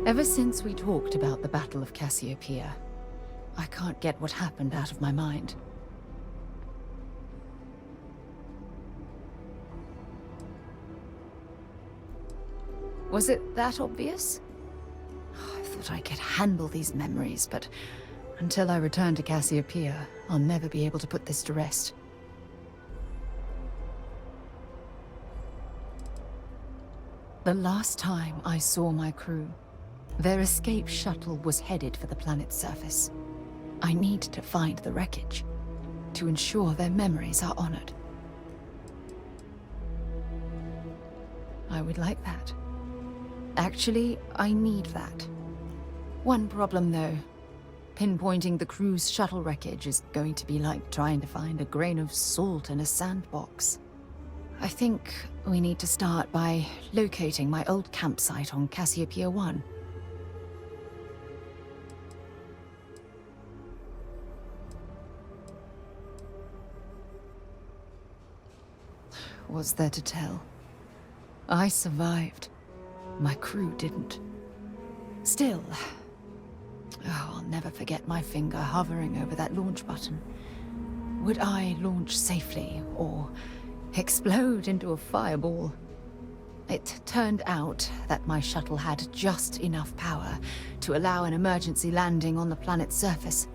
Ever since we talked about the Battle of Cassiopeia, I can't get what happened out of my mind. Was it that obvious? I thought I could handle these memories, but until I return to Cassiopeia, I'll never be able to put this to rest. The last time I saw my crew, their escape shuttle was headed for the planet's surface. I need to find the wreckage to ensure their memories are honored. I would like that. Actually, I need that. One problem, though. Pinpointing the crew's shuttle wreckage is going to be like trying to find a grain of salt in a sandbox. I think we need to start by locating my old campsite on Cassiopeia 1. What's there to tell? I survived. My crew didn't. Still, I'll never forget my finger hovering over that launch button. Would I launch safely, or explode into a fireball? It turned out that my shuttle had just enough power to allow an emergency landing on the planet's surface.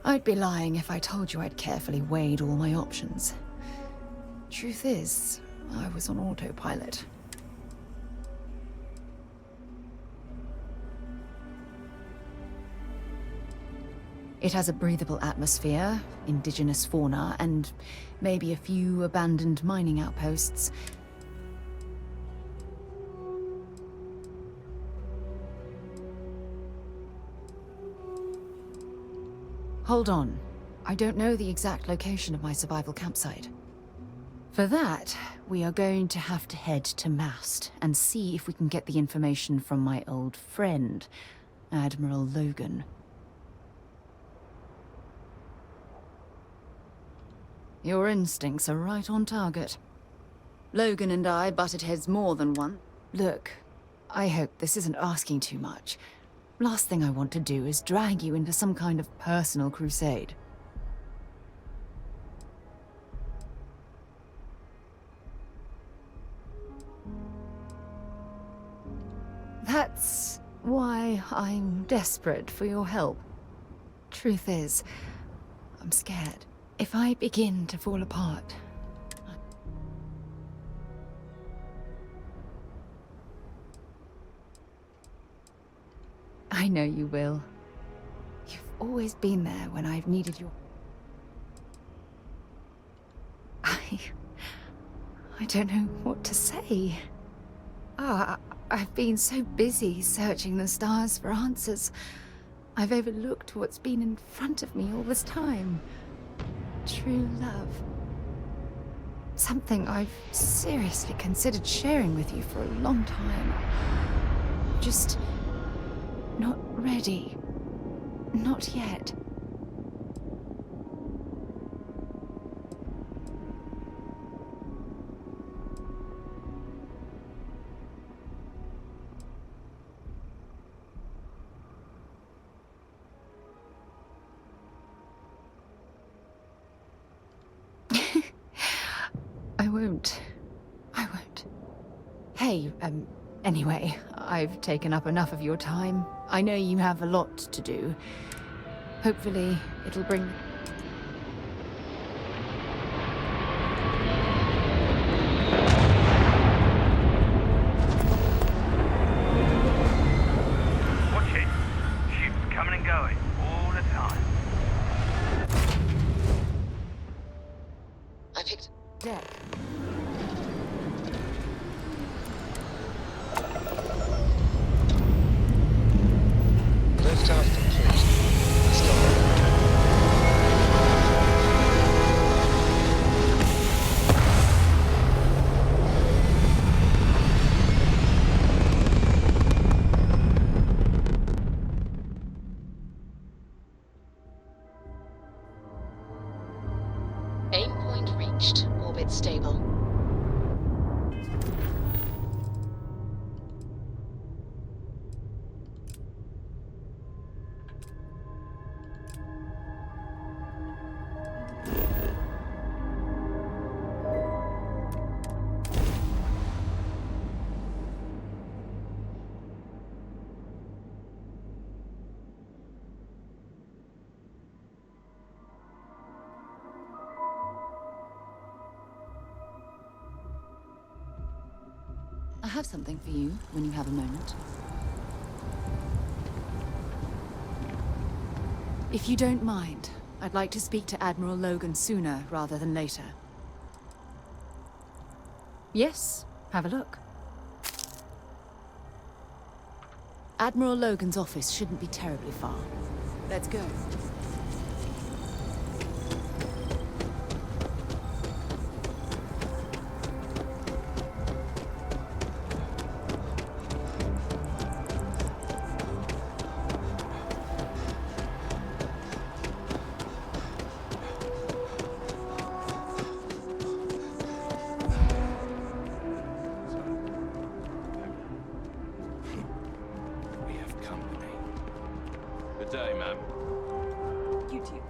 I'd be lying if I told you I'd carefully weighed all my options. Truth is, I was on autopilot. It has a breathable atmosphere, indigenous fauna, and maybe a few abandoned mining outposts. Hold on. I don't know the exact location of my survival campsite. For that, we are going to have to head to Mast and see if we can get the information from my old friend, Admiral Logan. Your instincts are right on target. Logan and I butted heads more than once. Look, I hope this isn't asking too much. Last thing I want to do is drag you into some kind of personal crusade. That's why I'm desperate for your help. Truth is, I'm scared. If I begin to fall apart, I know you will. You've always been there when I've needed your... I don't know what to say. I've been so busy searching the stars for answers. I've overlooked what's been in front of me all this time. True love. Something I've seriously considered sharing with you for a long time. Just not ready. Not yet. I won't. Hey, anyway, I've taken up enough of your time. I know you have a lot to do. Hopefully, it'll bring... Watch it. Ships coming and going all the time. I picked deck. Lift off complete. Start. Aim point reached. Orbit stable. have something for you when you have a moment. If you don't mind, I'd like to speak to Admiral Logan sooner rather than later. Yes, have a look. Admiral Logan's office shouldn't be terribly far. Let's go. We have company. Good day, ma'am. You too.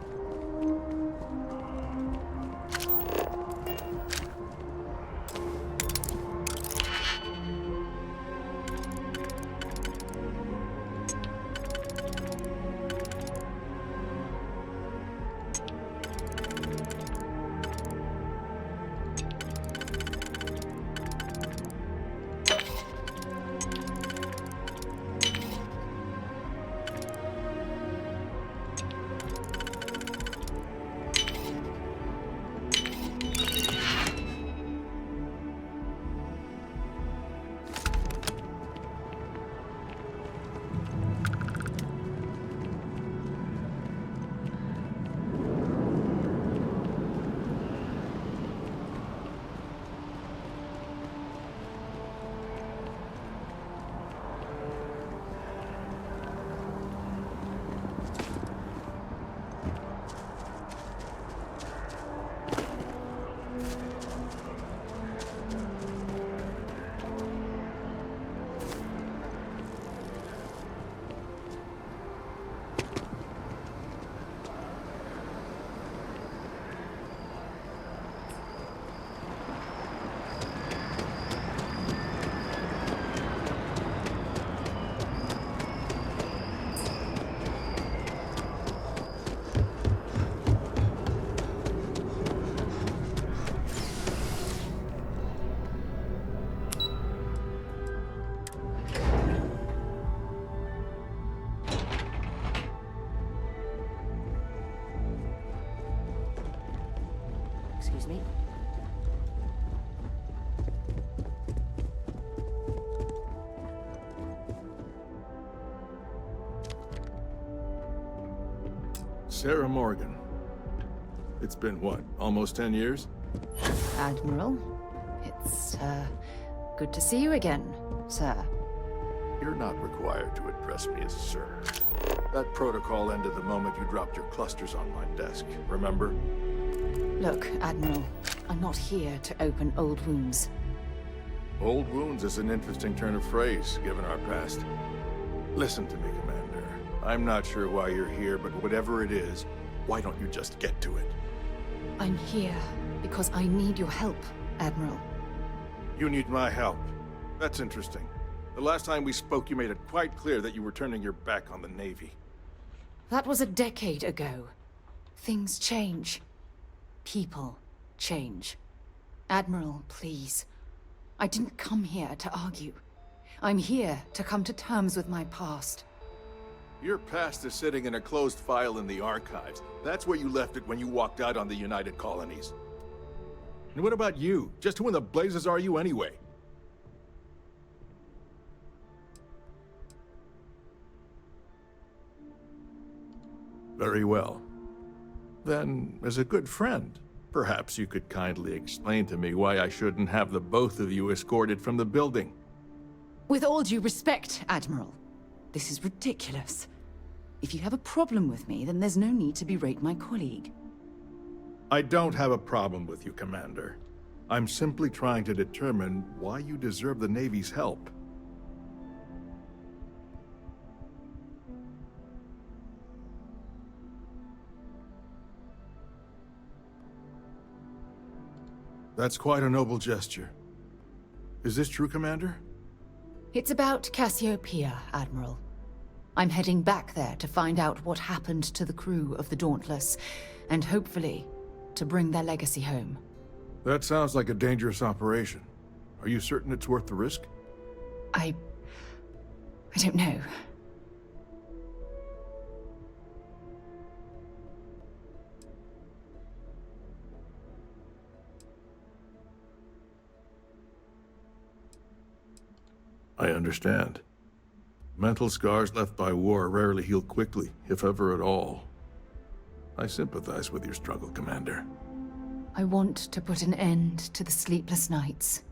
Excuse me. Sarah Morgan. It's been what, almost 10 years? Admiral, it's, good to see you again, sir. You're not required to address me as sir. That protocol ended the moment you dropped your clusters on my desk, remember? Look, Admiral, I'm not here to open old wounds. Old wounds is an interesting turn of phrase, given our past. Listen to me, Commander. I'm not sure why you're here, but whatever it is, why don't you just get to it? I'm here because I need your help, Admiral. You need my help. That's interesting. The last time we spoke, you made it quite clear that you were turning your back on the Navy. That was a decade ago. Things change. People change. Admiral, please. I didn't come here to argue. I'm here to come to terms with my past. Your past is sitting in a closed file in the archives. That's where you left it when you walked out on the United Colonies. And what about you? Just who in the blazes are you anyway? Very well. Then, as a good friend, perhaps you could kindly explain to me why I shouldn't have the both of you escorted from the building. With all due respect, Admiral, this is ridiculous. If you have a problem with me, then there's no need to berate my colleague. I don't have a problem with you, Commander. I'm simply trying to determine why you deserve the Navy's help. That's quite a noble gesture. Is this true, Commander? It's about Cassiopeia, Admiral. I'm heading back there to find out what happened to the crew of the Dauntless, and hopefully, to bring their legacy home. That sounds like a dangerous operation. Are you certain it's worth the risk? I don't know. I understand. Mental scars left by war rarely heal quickly, if ever at all. I sympathize with your struggle, Commander. I want to put an end to the sleepless nights.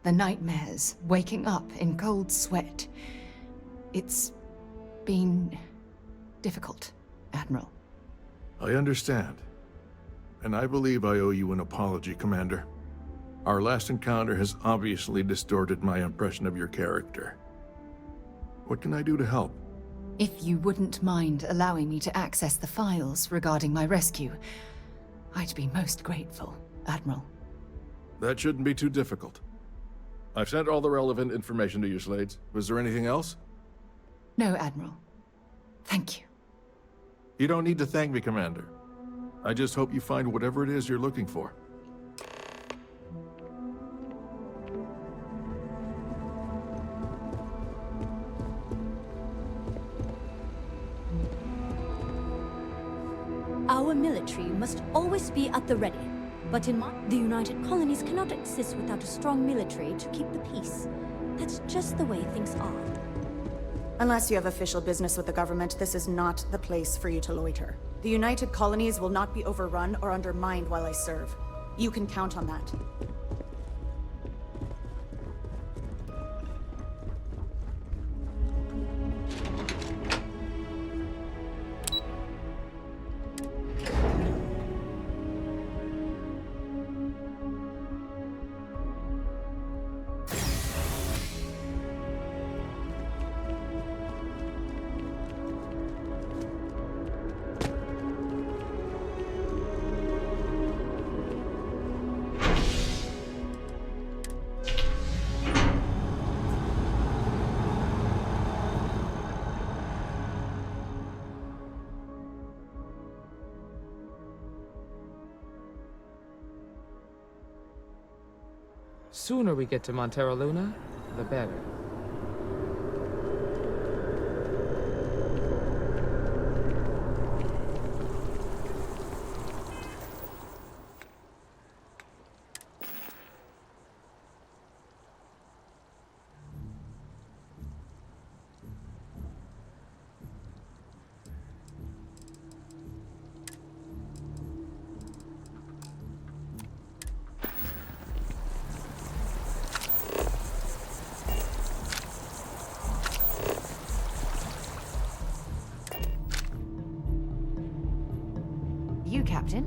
The nightmares, waking up in cold sweat. It's been difficult, Admiral. I understand. And I believe I owe you an apology, Commander. Our last encounter has obviously distorted my impression of your character. What can I do to help? If you wouldn't mind allowing me to access the files regarding my rescue, I'd be most grateful, Admiral. That shouldn't be too difficult. I've sent all the relevant information to you, Slades. Was there anything else? No, Admiral. Thank you. You don't need to thank me, Commander. I just hope you find whatever it is you're looking for. Our military must always be at the ready. But the United Colonies cannot exist without a strong military to keep the peace. That's just the way things are. Unless you have official business with the government, this is not the place for you to loiter. The United Colonies will not be overrun or undermined while I serve. You can count on that. Sooner we get to Montero Luna, the better. You, Captain?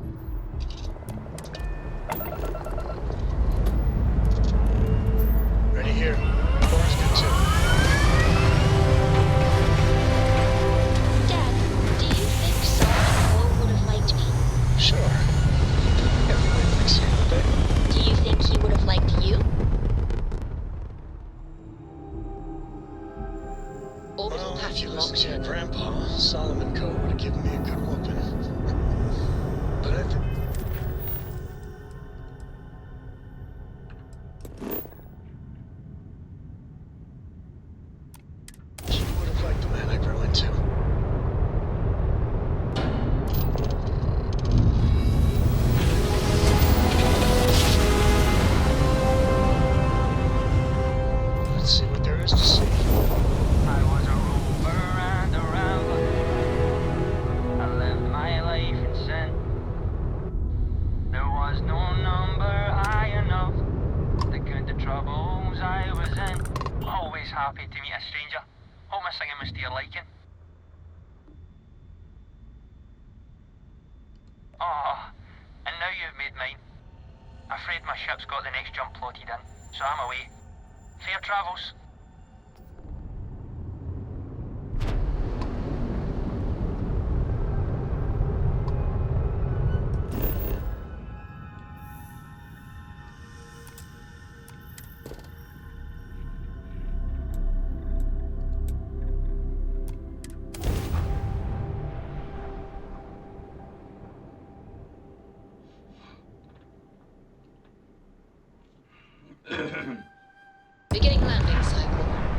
Ready here. Course good too. Dad, do you think Solomon would have liked me? Sure. Everybody likes you, babe. Do you think he would have liked you? Orbital Well, if patch you listen locked to your in. grandpa, Solomon Co. would have given me a good whooping. But I think... She would have liked the man I grew into. Let's see what there is to see. I was a rover and a rambler. I lived my life in sin. There was no number high enough to count the troubles I was in. Always happy to meet a stranger. Hope my singing was to your liking. Oh, and now you've made mine. Afraid my ship's got the next jump plotted in, so I'm away. Fair travels. Beginning landing cycle.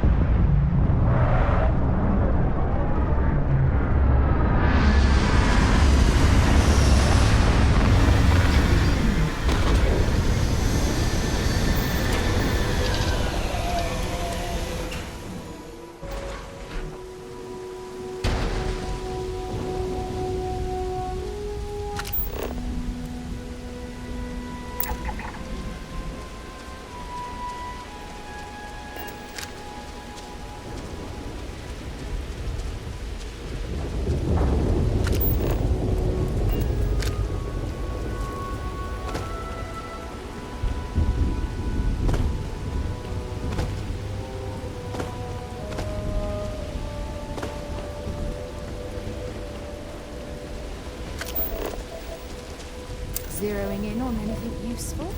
zeroing in on anything useful?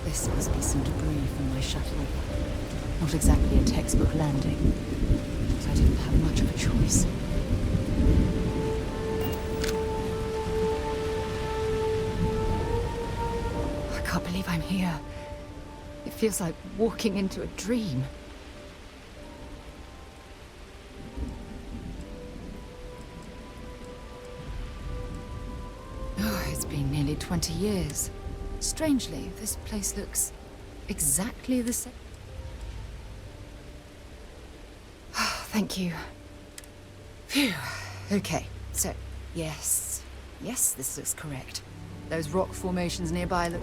This must be some debris from my shuttle. Not exactly a textbook landing, but I didn't have much of a choice. I can't believe I'm here. It feels like walking into a dream. Oh, it's been nearly 20 years. Strangely, this place looks exactly the same. Thank you. Phew. Okay, so, yes, this looks correct. Those rock formations nearby look...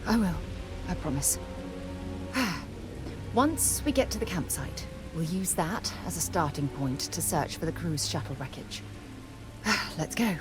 I will, I promise. Once we get to the campsite, we'll use that as a starting point to search for the cruise shuttle wreckage. Let's go.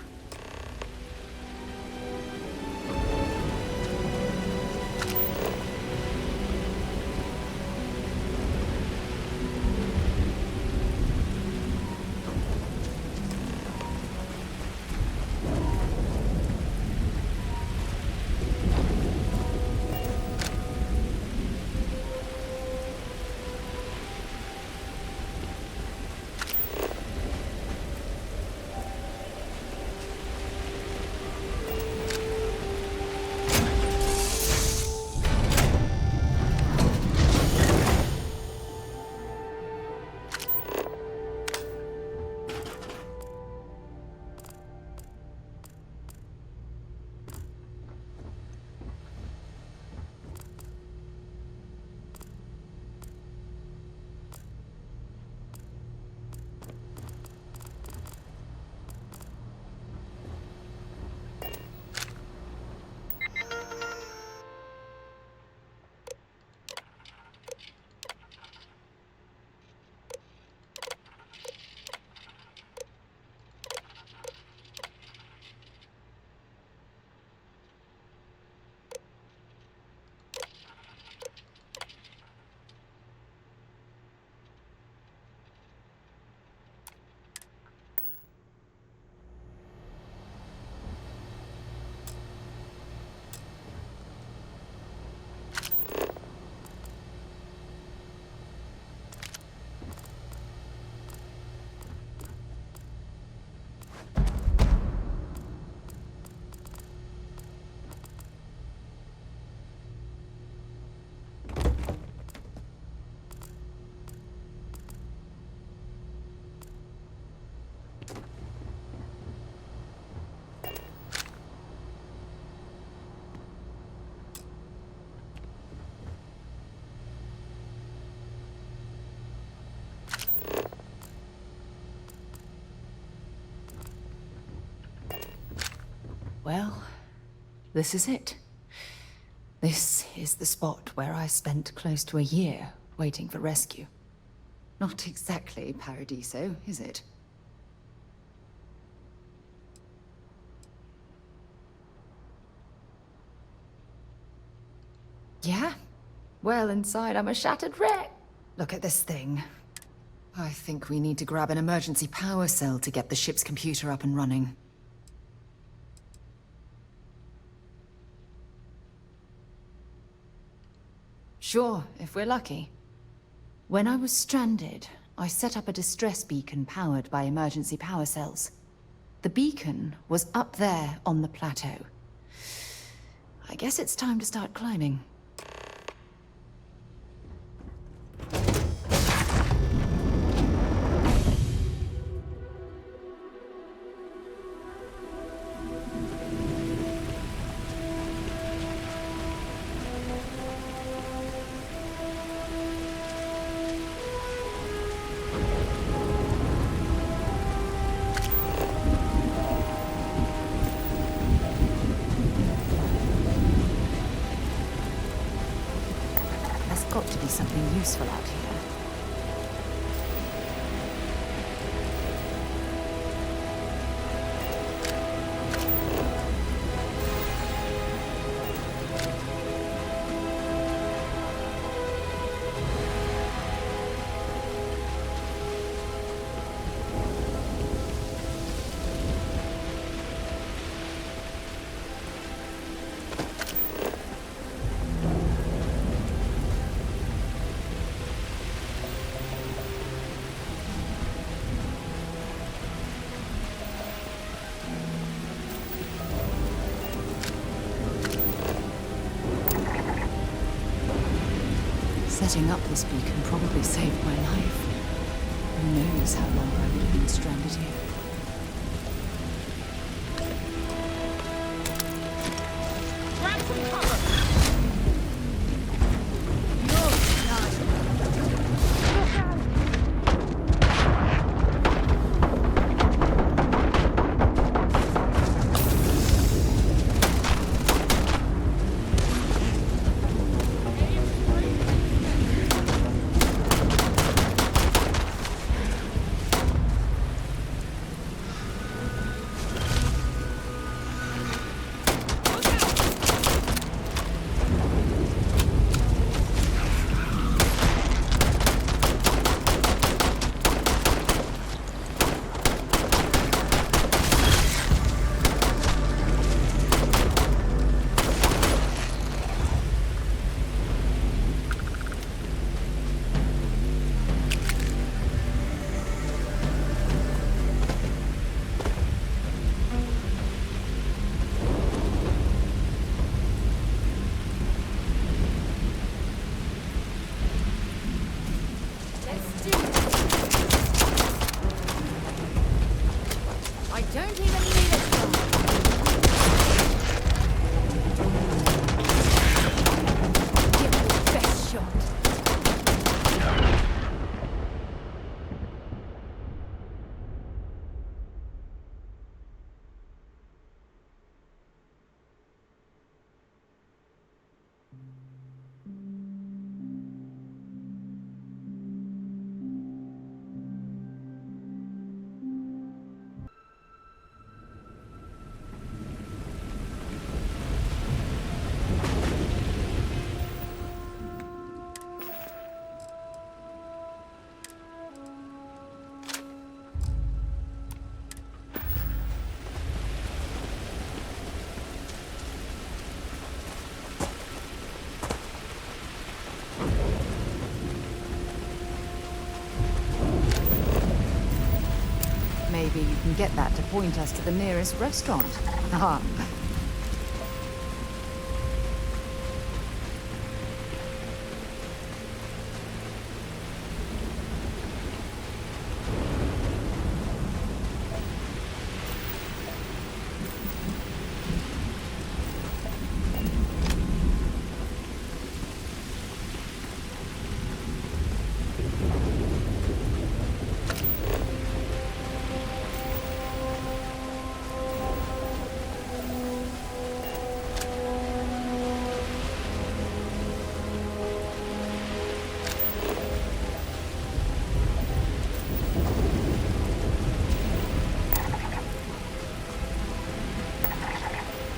Well, this is it. This is the spot where I spent close to a year waiting for rescue. Not exactly Paradiso, is it? Yeah? Well, inside I'm a shattered wreck. Look at this thing. I think we need to grab an emergency power cell to get the ship's computer up and running. Sure, if we're lucky. When I was stranded, I set up a distress beacon powered by emergency power cells. The beacon was up there on the plateau. I guess it's time to start climbing. got to be something useful out here. Setting up this beacon probably saved my life. Who knows how long I would have been stranded here. Grab some cover! Maybe you can get that to point us to the nearest restaurant. Ah.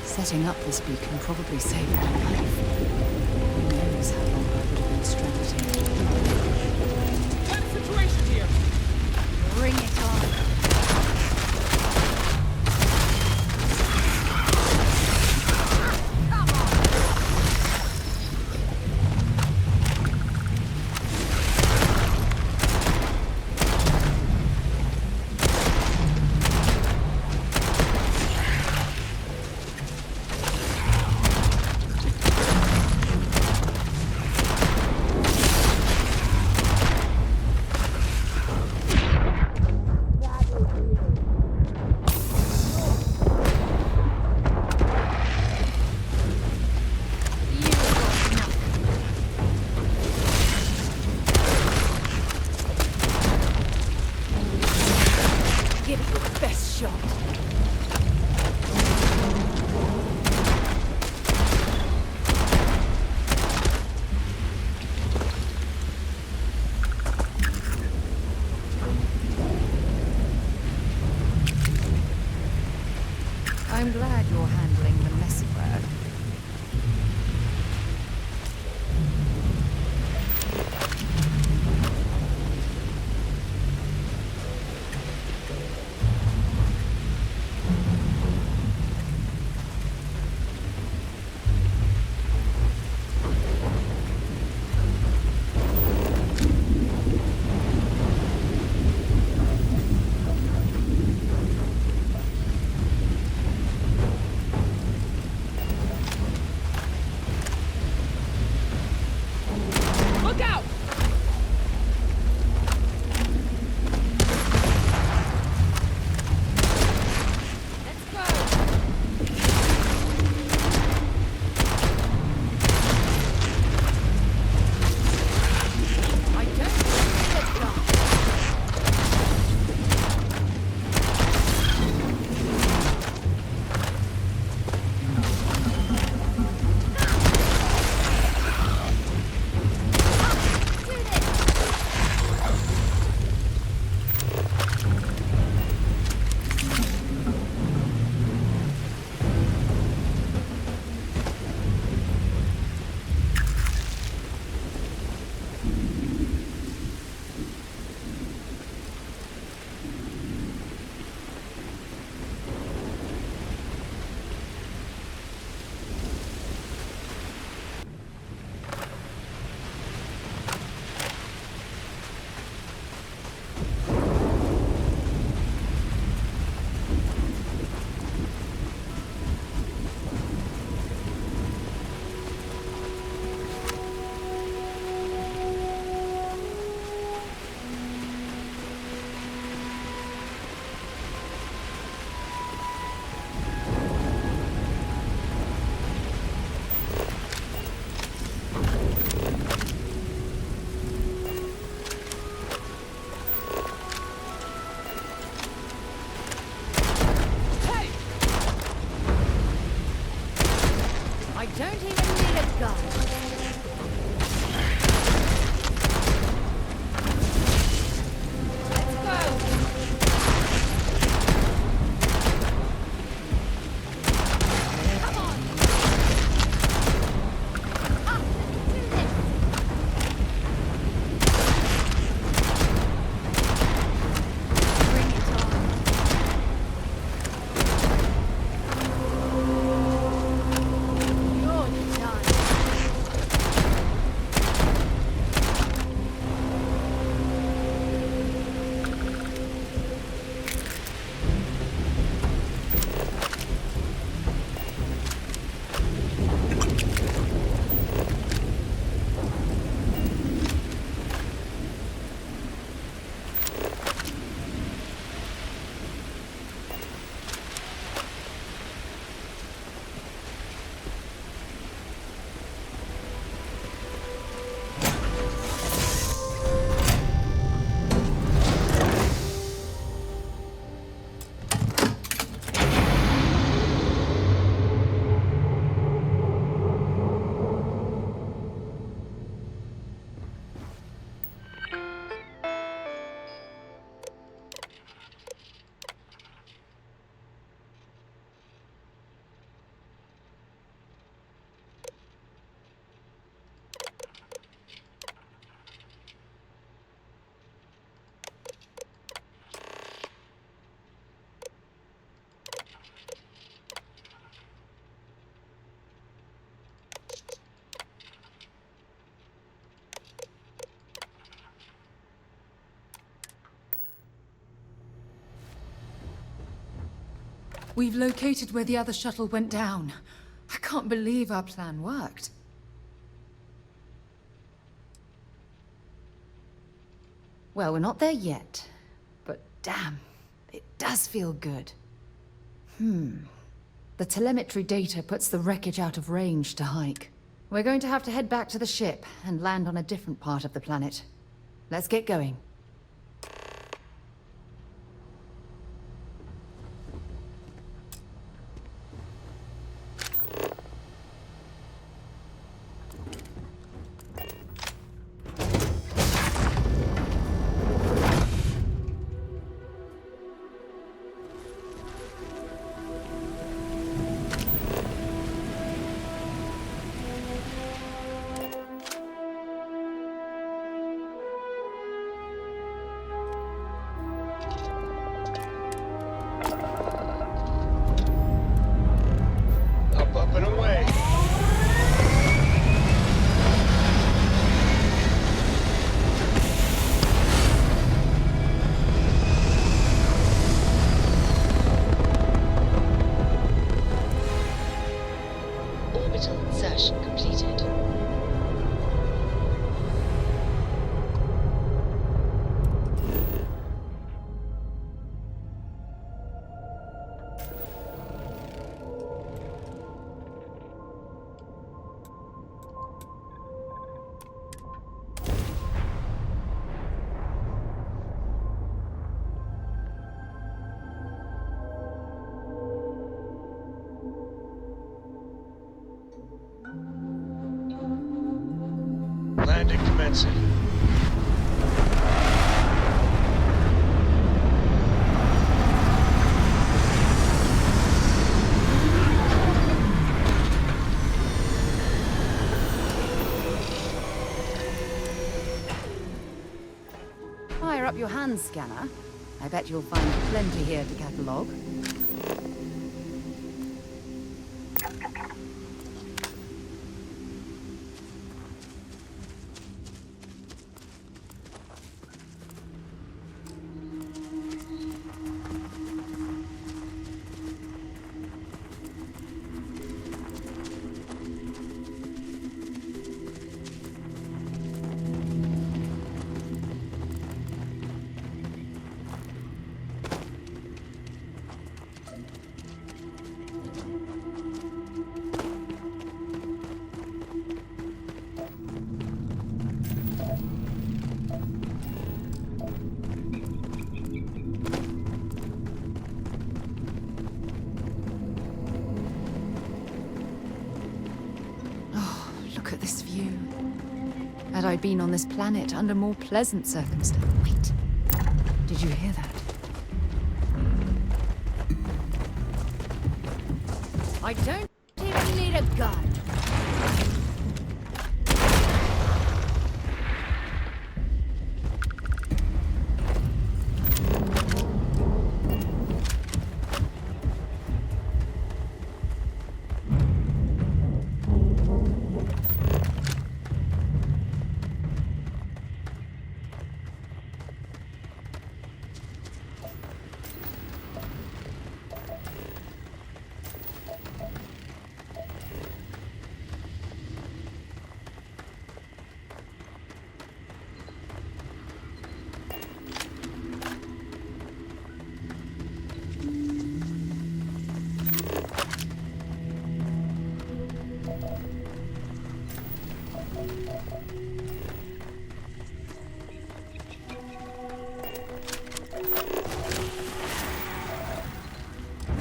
Setting up this beacon probably saved my life. Who knows how long I would have been stranded here. What situation here? Bring it on! We've located where the other shuttle went down. I can't believe our plan worked. Well, we're not there yet. But damn, it does feel good. The telemetry data puts the wreckage out of range to hike. We're going to have to head back to the ship and land on a different part of the planet. Let's get going. Up and away. Orbital insertion completed. Landing commencing. Fire up your hand scanner. I bet you'll find plenty here to catalogue. Look at this view. Had I been on this planet under more pleasant circumstances... Wait. Did you hear that? I don't even need a gun.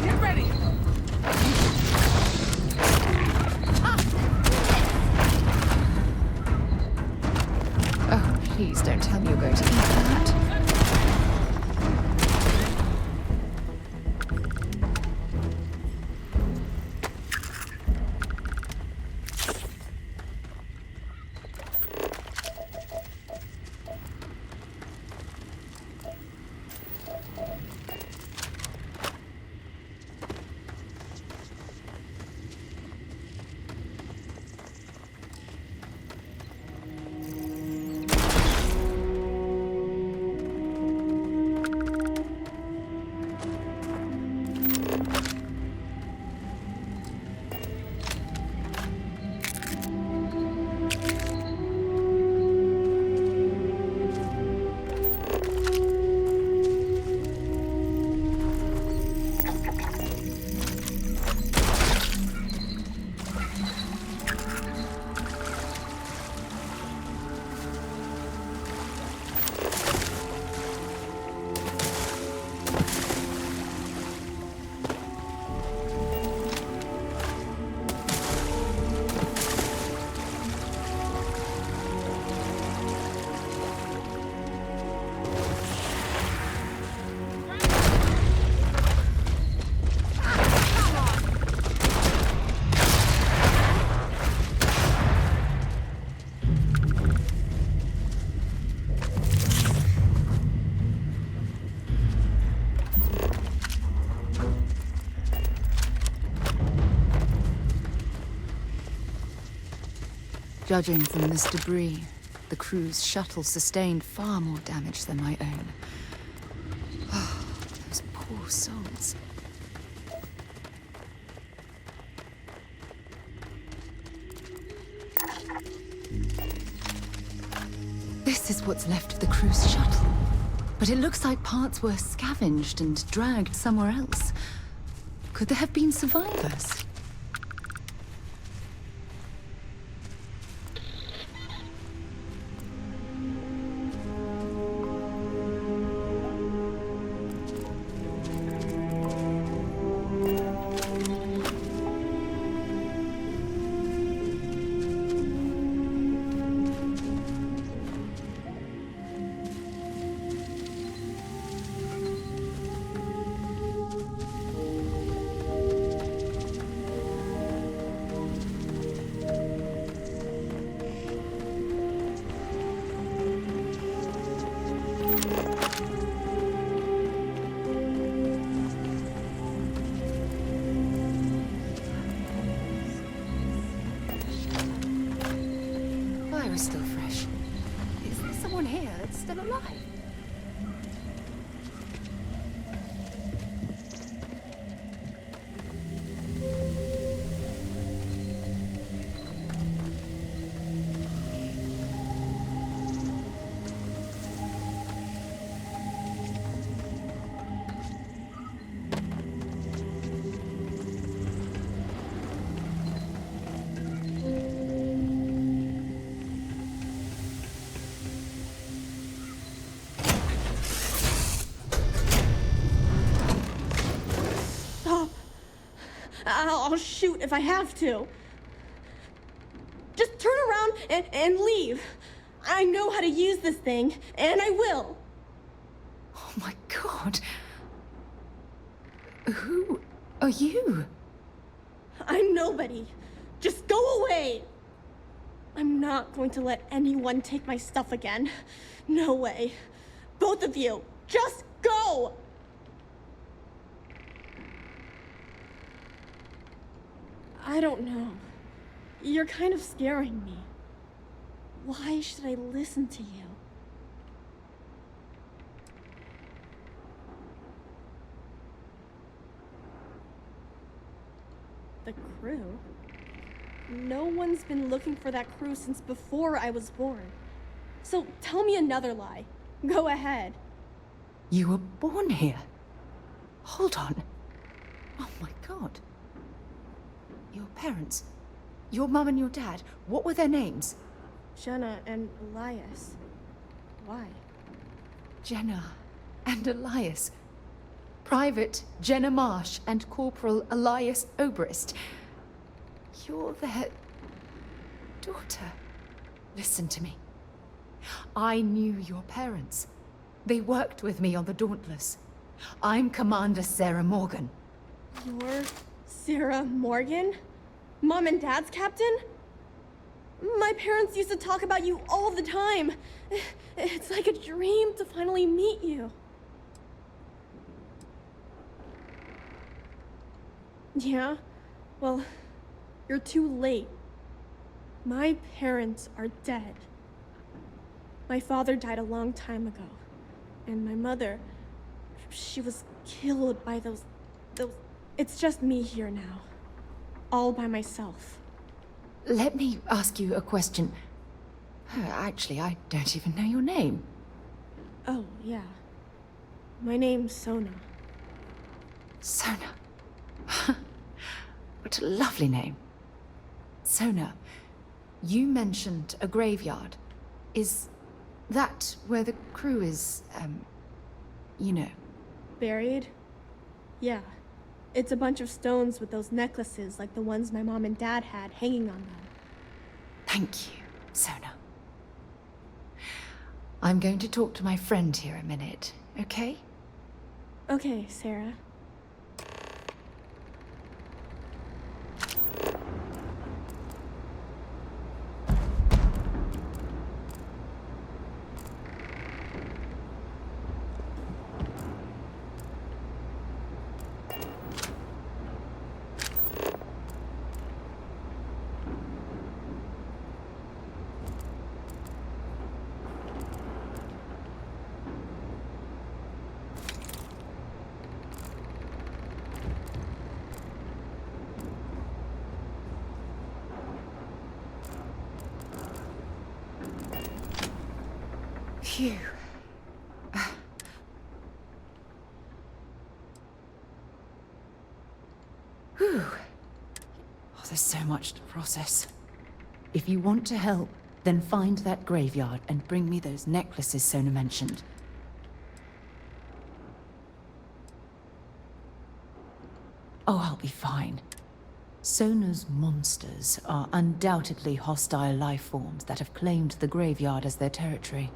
Get ready! Oh, please don't tell me you're going to eat that. Judging from this debris, the crew's shuttle sustained far more damage than my own. Oh, those poor souls. This is what's left of the crew's shuttle. But it looks like parts were scavenged and dragged somewhere else. Could there have been survivors? Still fresh. Is there someone here that's still alive? I'll shoot if I have to. Just turn around and leave. I know how to use this thing, and I will. Oh my god. Who are you? I'm nobody. Just go away. I'm not going to let anyone take my stuff again. No way. Both of you, just go! I don't know. You're kind of scaring me. Why should I listen to you? The crew? No one's been looking for that crew since before I was born. So tell me another lie. Go ahead. You were born here? Hold on. Oh my god. Your parents, your mum and your dad, what were their names? Jenna and Elias. Why? Jenna and Elias. Private Jenna Marsh and Corporal Elias Obrist. You're their daughter. Listen to me. I knew your parents. They worked with me on the Dauntless. I'm Commander Sarah Morgan. You're Sarah Morgan? Mom and Dad's captain? My parents used to talk about you all the time. It's like a dream to finally meet you. Yeah? Well, you're too late. My parents are dead. My father died a long time ago. And my mother, she was killed by those... It's just me here now. All by myself. Let me ask you a question. Actually, I don't even know your name. Oh, yeah. My name's Sona. Sona. What a lovely name. Sona, you mentioned a graveyard. Is that where the crew is, you know? Buried? Yeah. It's a bunch of stones with those necklaces like the ones my mom and dad had hanging on them. Thank you, Sona. I'm going to talk to my friend here a minute, okay? Okay, Sarah. Phew. Whew. Oh, there's so much to process. If you want to help, then find that graveyard and bring me those necklaces Sona mentioned. Oh, I'll be fine. Sona's monsters are undoubtedly hostile life forms that have claimed the graveyard as their territory.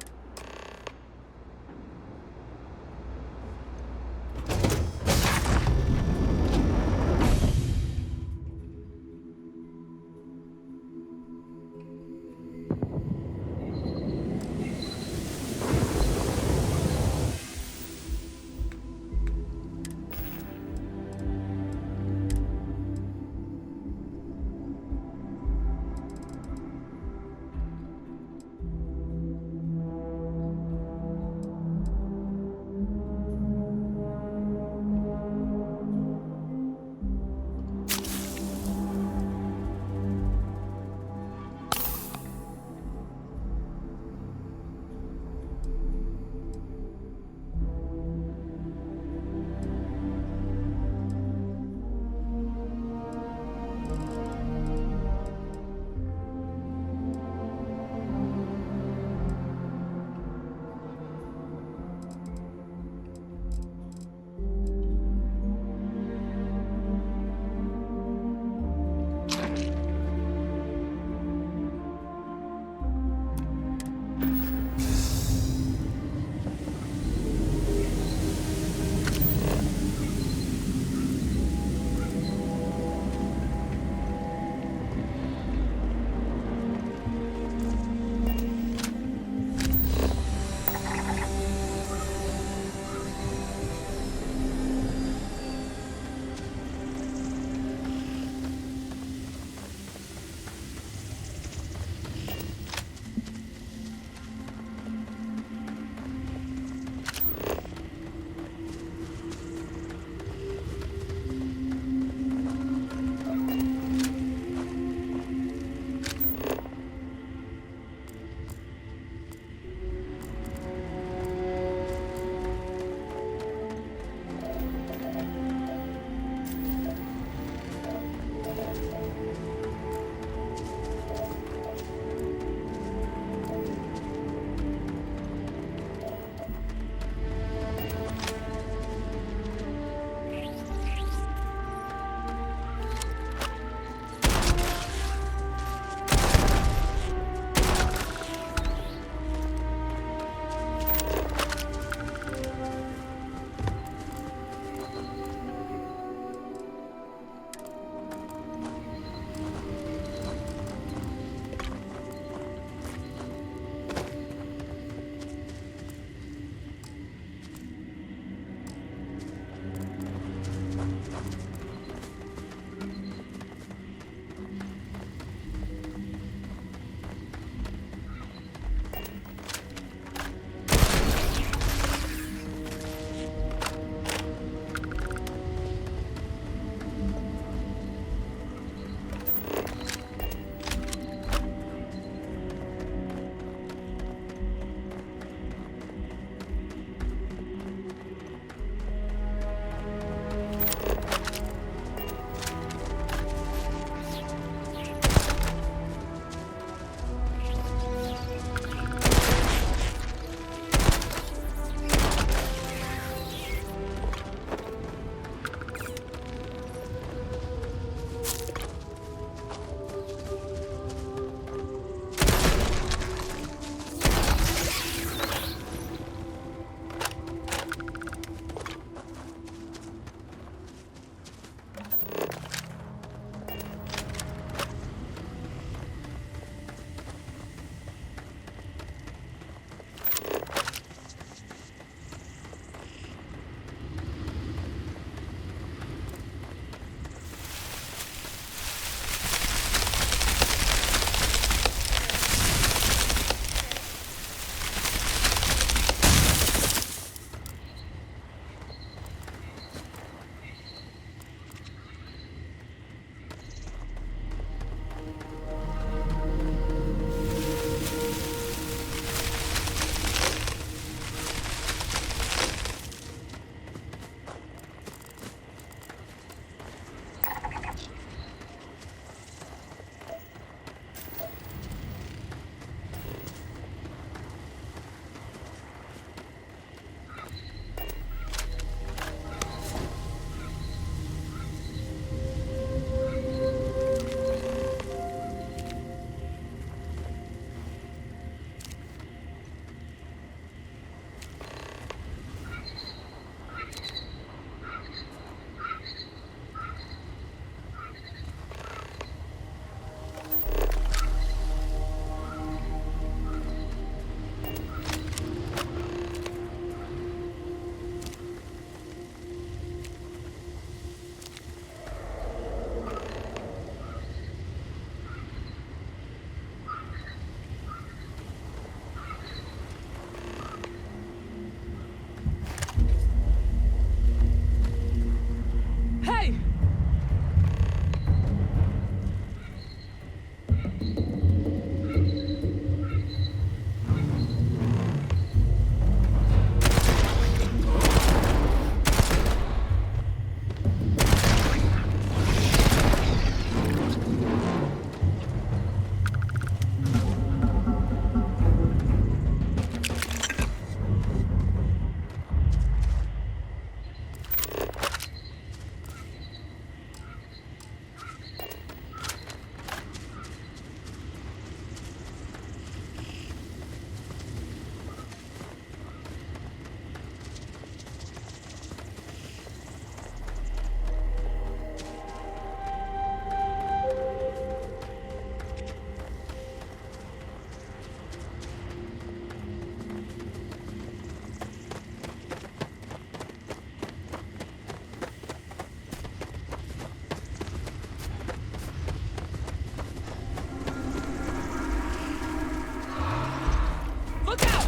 Look out!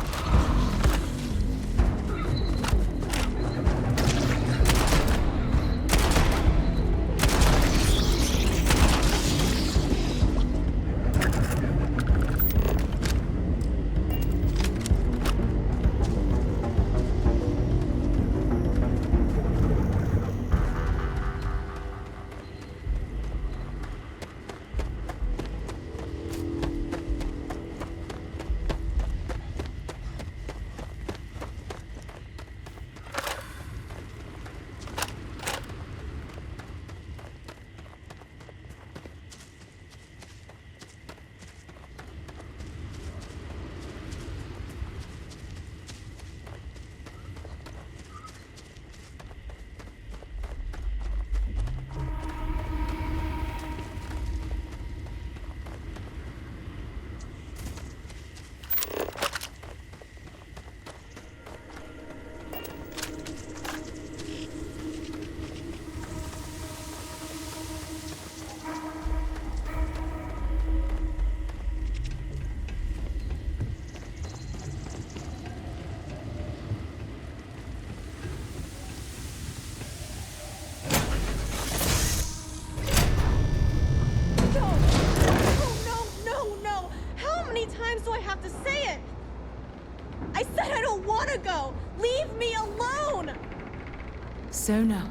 Sona,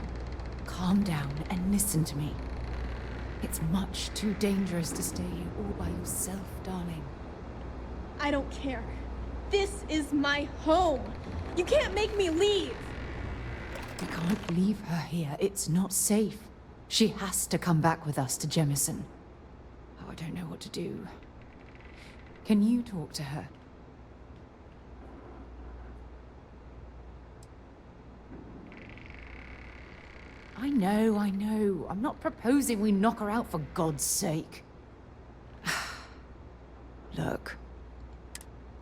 calm down and listen to me. It's much too dangerous to stay here all by yourself, darling. I don't care. This is my home. You can't make me leave. We can't leave her here. It's not safe. She has to come back with us to Jemison. Oh, I don't know what to do. Can you talk to her? I know. I'm not proposing we knock her out for God's sake. Look.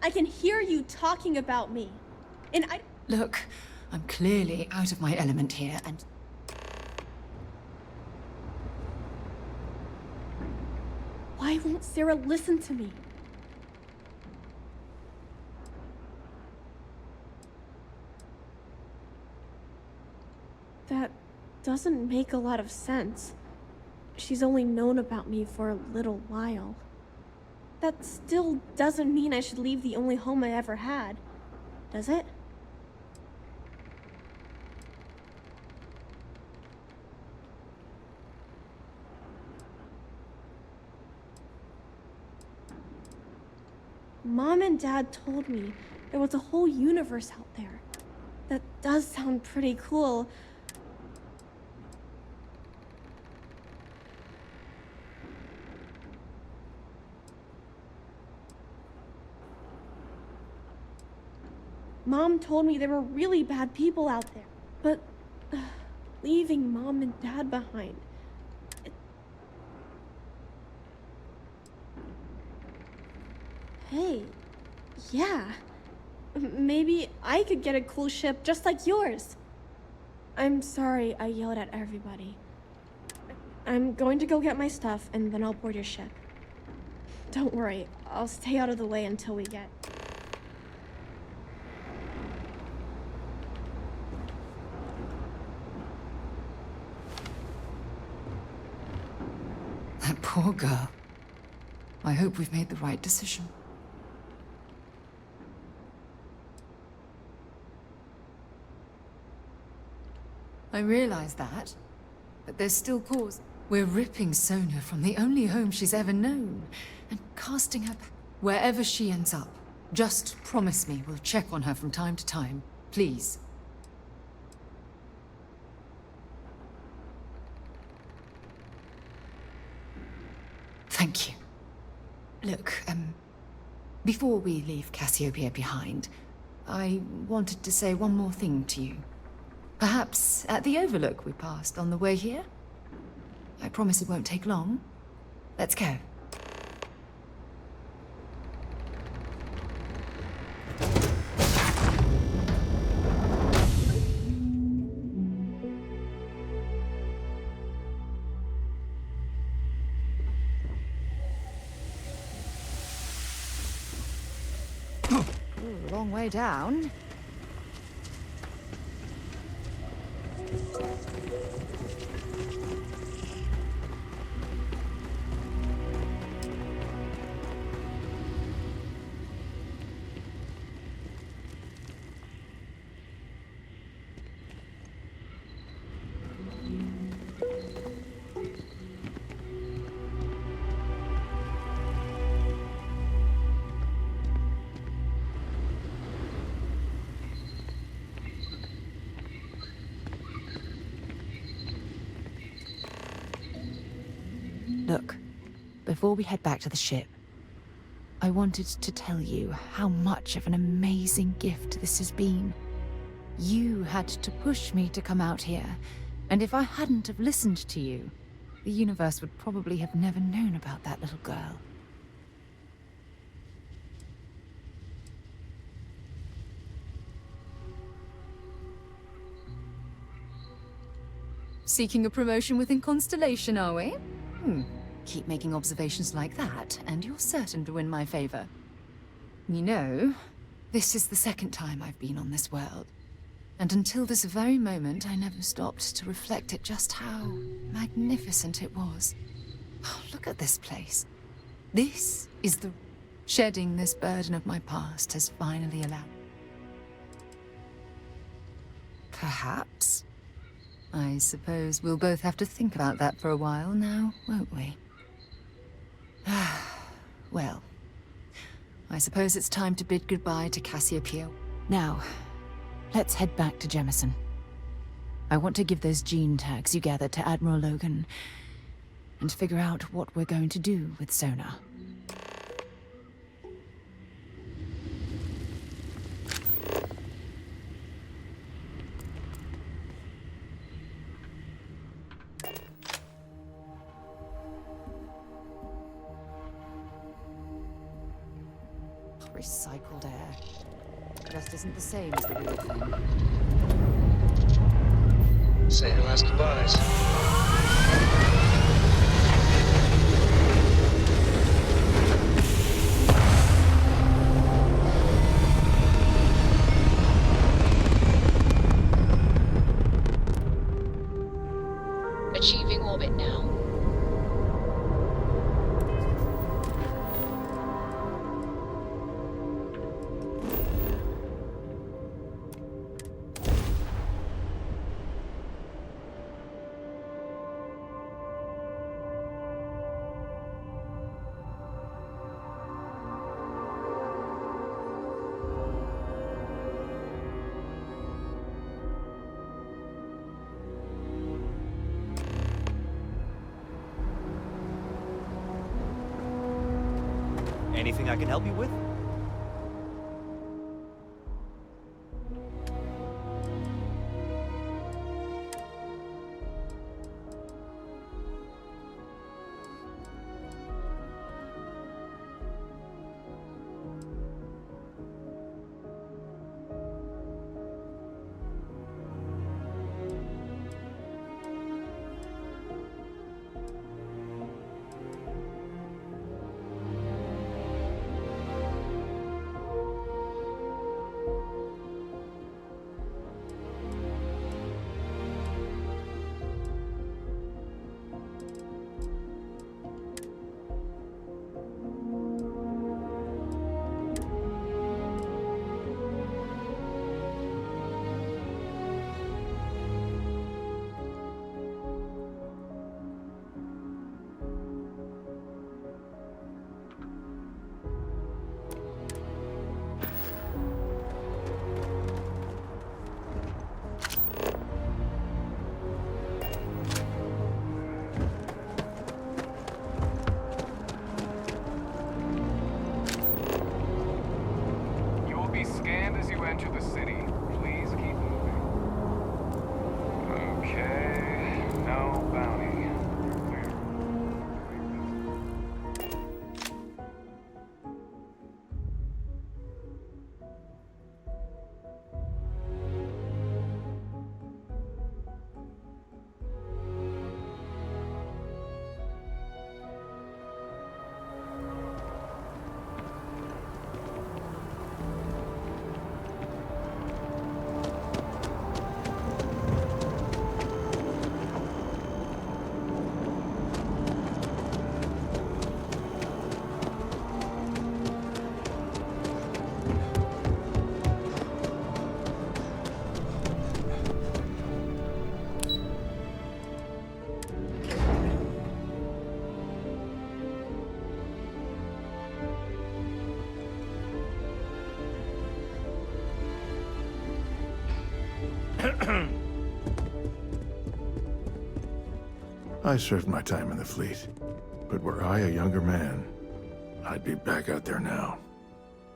I can hear you talking about me. And Look, I'm clearly out of my element here, and... Why won't Sarah listen to me? That doesn't make a lot of sense. She's only known about me for a little while. That still doesn't mean I should leave the only home I ever had, does it? Mom and Dad told me there was a whole universe out there. That does sound pretty cool. Mom told me there were really bad people out there, but leaving Mom and Dad behind. Hey, yeah, maybe I could get a cool ship just like yours. I'm sorry I yelled at everybody. I'm going to go get my stuff and then I'll board your ship. Don't worry, I'll stay out of the way until we get... That poor girl. I hope we've made the right decision. I realize that, but there's still cause. We're ripping Sona from the only home she's ever known, and casting her wherever she ends up. Just promise me we'll check on her from time to time, please. Thank you. Look, before we leave Cassiopeia behind, I wanted to say one more thing to you. Perhaps at the overlook we passed on the way here? I promise it won't take long. Let's go. a long way down. Look, before we head back to the ship, I wanted to tell you how much of an amazing gift this has been. You had to push me to come out here, and if I hadn't have listened to you, the universe would probably have never known about that little girl. Seeking a promotion within Constellation, are we? Keep making observations like that, and you're certain to win my favor. You know, this is the second time I've been on this world. And until this very moment, I never stopped to reflect at just how magnificent it was. Oh, look at this place. This is the... Shedding this burden of my past has finally allowed... Perhaps. I suppose we'll both have to think about that for a while now, won't we? Well, I suppose it's time to bid goodbye to Cassiopeia. Now, let's head back to Jemison. I want to give those gene tags you gathered to Admiral Logan and figure out what we're going to do with Sona. Recycled air. Just isn't the same as the real thing. Say your last goodbyes. Achieving orbit now. Anything I can help you with? I served my time in the fleet, but were I a younger man, I'd be back out there now.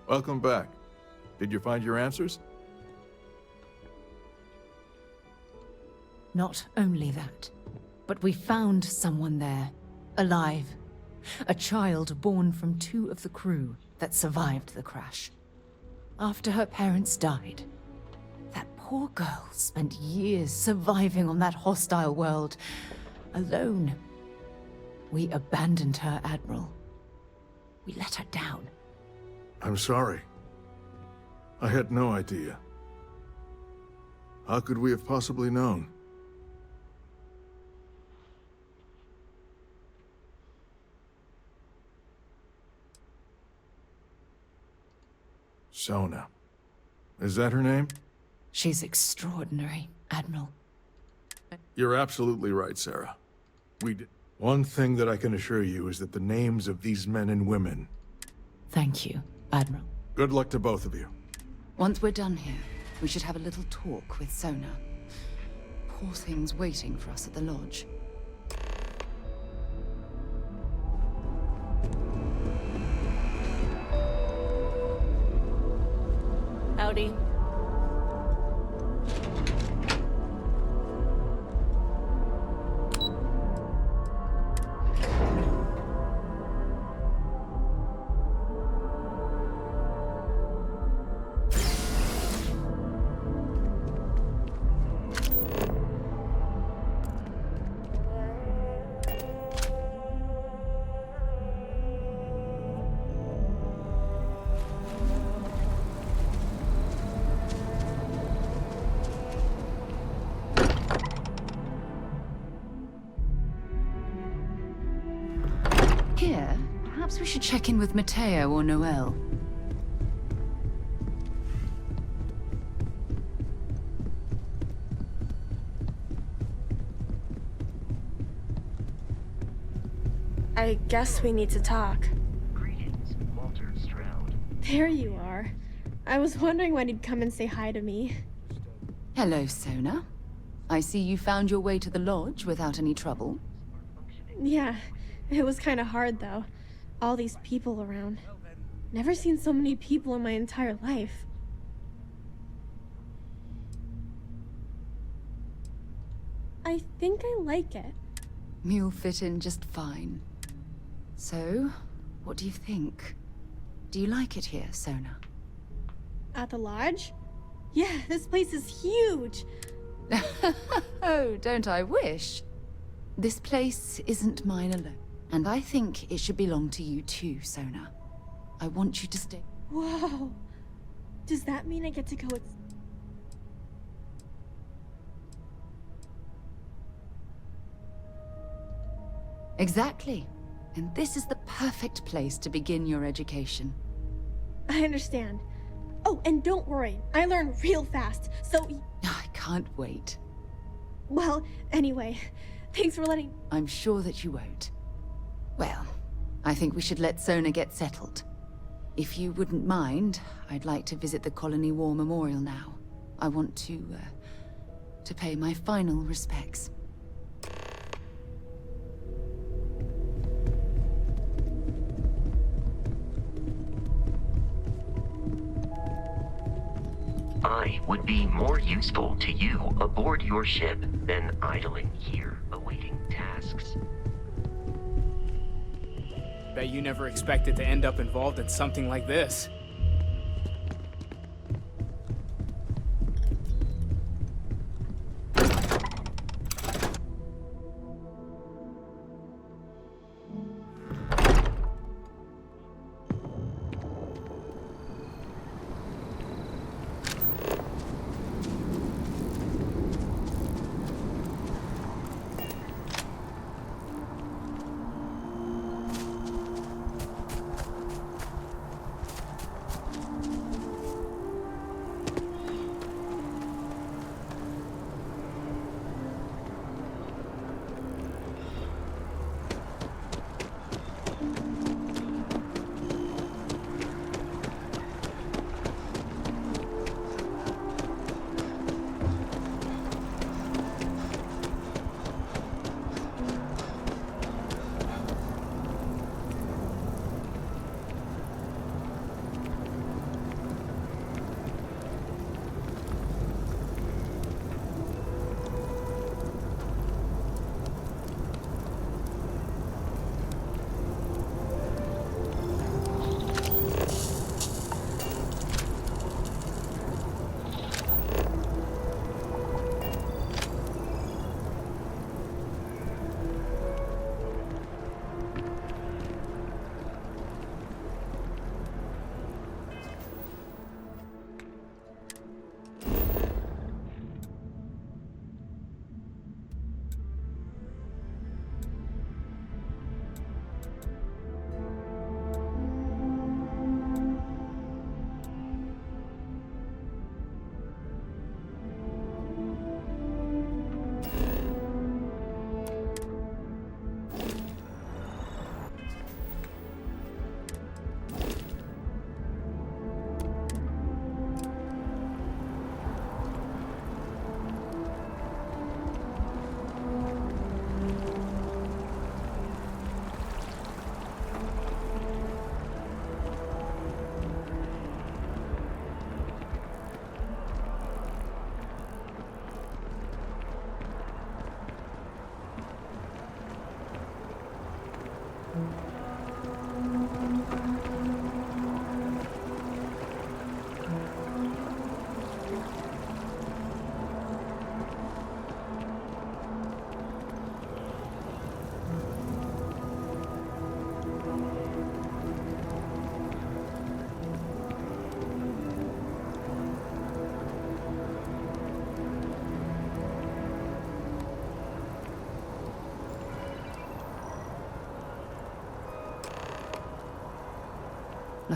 Welcome back. Did you find your answers? Not only that, but we found someone there, alive. A child born from 2 of the crew that survived the crash. After her parents died, that poor girl spent years surviving on that hostile world, alone. We abandoned her, Admiral. We let her down. I'm sorry. I had no idea. How could we have possibly known? Sona. Is that her name? She's extraordinary, Admiral. You're absolutely right, Sarah. We did. One thing that I can assure you is that the names of these men and women... Thank you, Admiral. Good luck to both of you. Once we're done here, we should have a little talk with Sona. Poor thing's waiting for us at the lodge. Howdy. Here, perhaps we should check in with Mateo or Noel. I guess we need to talk. Greetings, Walter Stroud. There you are. I was wondering when he'd come and say hi to me. Hello, Sona. I see you found your way to the lodge without any trouble. Yeah, it was kind of hard though. All these people around. Never seen so many people in my entire life. I think I like it. You'll fit in just fine. So, what do you think? Do you like it here, Sona? At the lodge? Yeah, this place is huge. Oh, don't I wish? This place isn't mine alone, and I think it should belong to you too, Sona. I want you to stay. Whoa. Does that mean I get to go Exactly. And this is the perfect place to begin your education. I understand. Oh, and don't worry. I learn real fast, so... I can't wait. Well, anyway, thanks for letting... I'm sure that you won't. Well, I think we should let Sona get settled. If you wouldn't mind, I'd like to visit the Colony War Memorial now. I want to pay my final respects. I would be more useful to you aboard your ship than idling here, awaiting tasks. Bet you never expected to end up involved in something like this.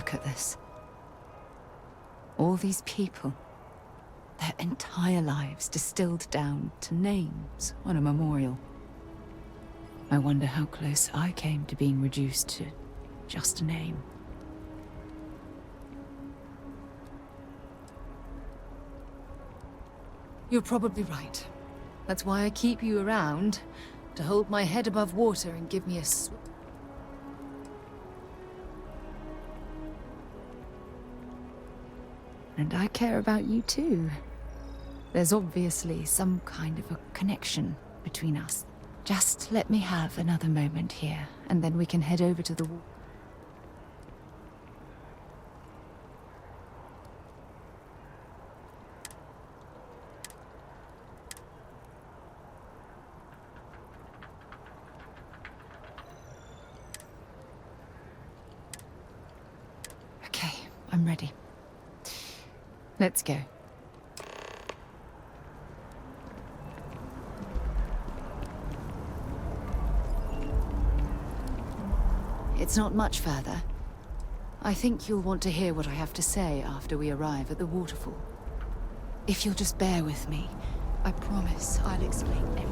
Look at this. All these people. Their entire lives distilled down to names on a memorial. I wonder how close I came to being reduced to just a name. You're probably right. That's why I keep you around, to hold my head above water and give me a And I care about you too. There's obviously some kind of a connection between us. Just let me have another moment here, and then we can head over to the wall. Okay, I'm ready. Let's go. It's not much further. I think you'll want to hear what I have to say after we arrive at the waterfall. If you'll just bear with me, I promise I'll explain everything.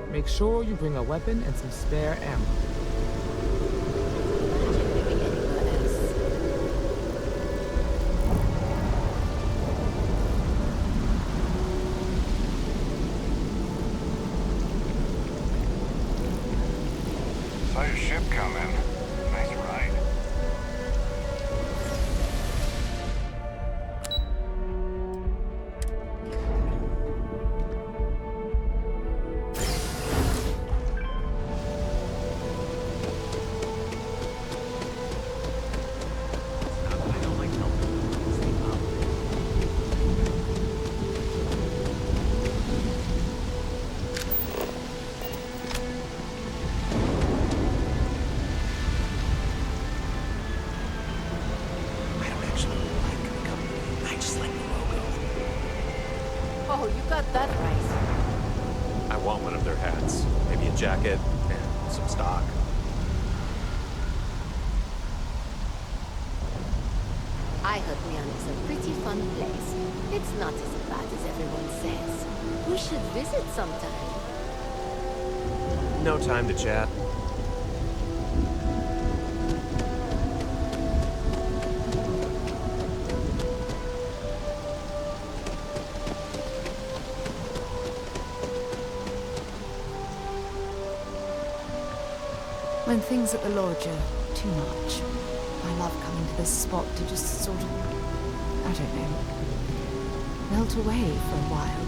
Make sure you bring a weapon and some spare ammo. Saw your ship come in. Nice ride. Oh, you got that right. I want one of their hats. Maybe a jacket and some stock. I heard Mian is a pretty fun place. It's not as bad as everyone says. We should visit sometime. No time to chat. When things at the lodge are too much, I love coming to this spot to just sort of, I don't know, melt away for a while.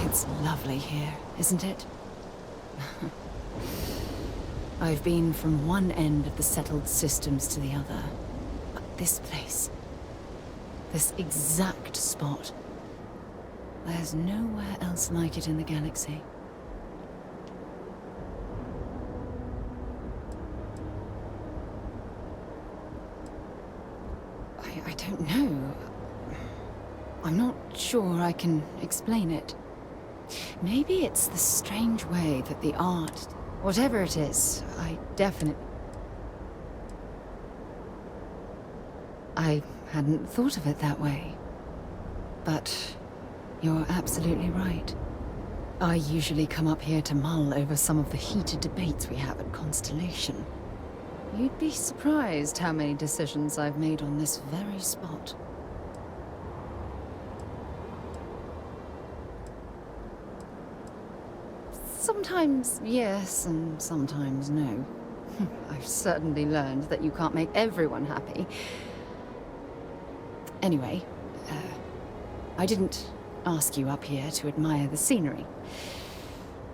It's lovely here, isn't it? I've been from one end of the settled systems to the other. But this place, this exact spot, There's nowhere else like it in the galaxy. I don't know. I'm not sure I can explain it. Maybe it's the strange way that the art, whatever it is, I hadn't thought of it that way. But you're absolutely right. I usually come up here to mull over some of the heated debates we have at Constellation. You'd be surprised how many decisions I've made on this very spot. Sometimes yes, and sometimes no. I've certainly learned that you can't make everyone happy. Anyway, I didn't ask you up here to admire the scenery.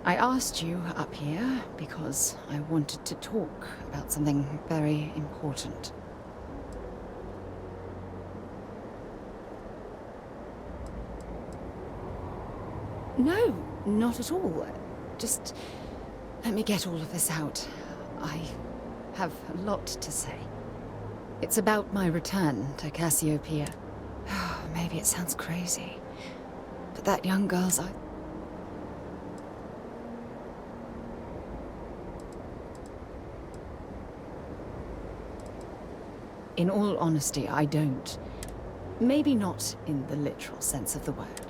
I asked you up here because I wanted to talk about something very important. No, not at all. Just let me get all of this out. I have a lot to say. It's about my return to Cassiopeia. Maybe it sounds crazy, but that young girl's In all honesty, I don't. Maybe not in the literal sense of the word.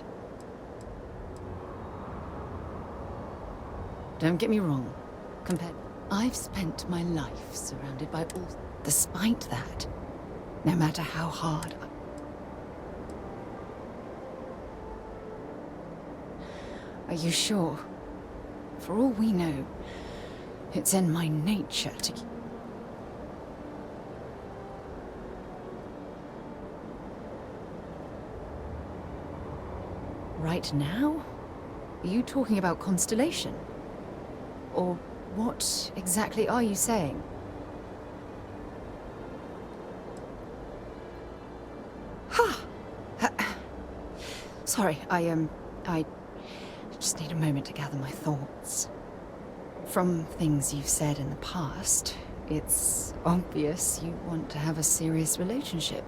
Don't get me wrong. I've spent my life surrounded by all... Despite that, no matter how hard Are you sure? For all we know, it's in my nature to... Right now? Are you talking about Constellation? Or what exactly are you saying? Ha! Sorry, I just need a moment to gather my thoughts. From things you've said in the past, it's obvious you want to have a serious relationship.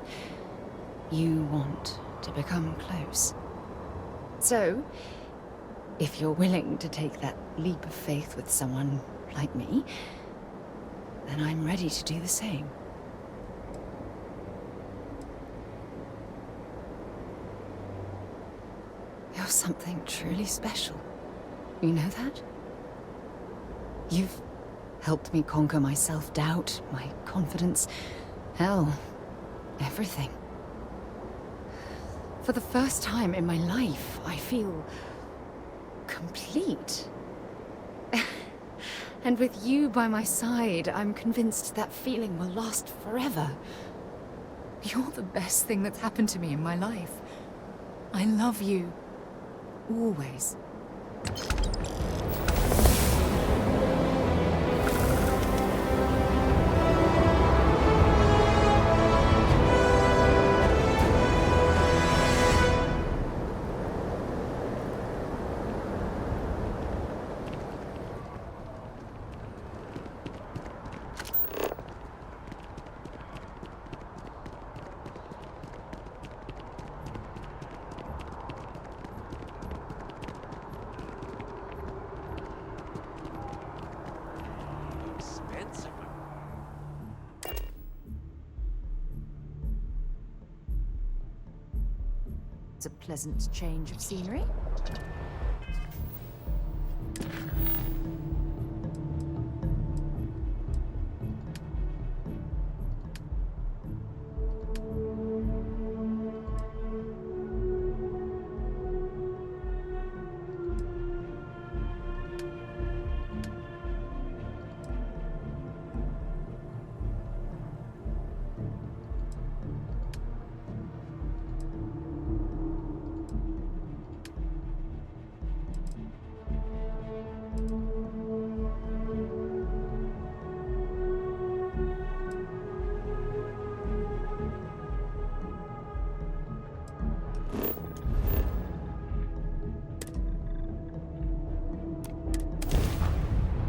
You want to become close. So, if you're willing to take that leap of faith with someone like me, then I'm ready to do the same. You're something truly special. You know that? You've helped me conquer my self-doubt, my confidence, hell, everything. For the first time in my life, I feel complete. And with you by my side, I'm convinced that feeling will last forever. You're the best thing that's happened to me in my life. I love you. Always. It's a pleasant change of scenery.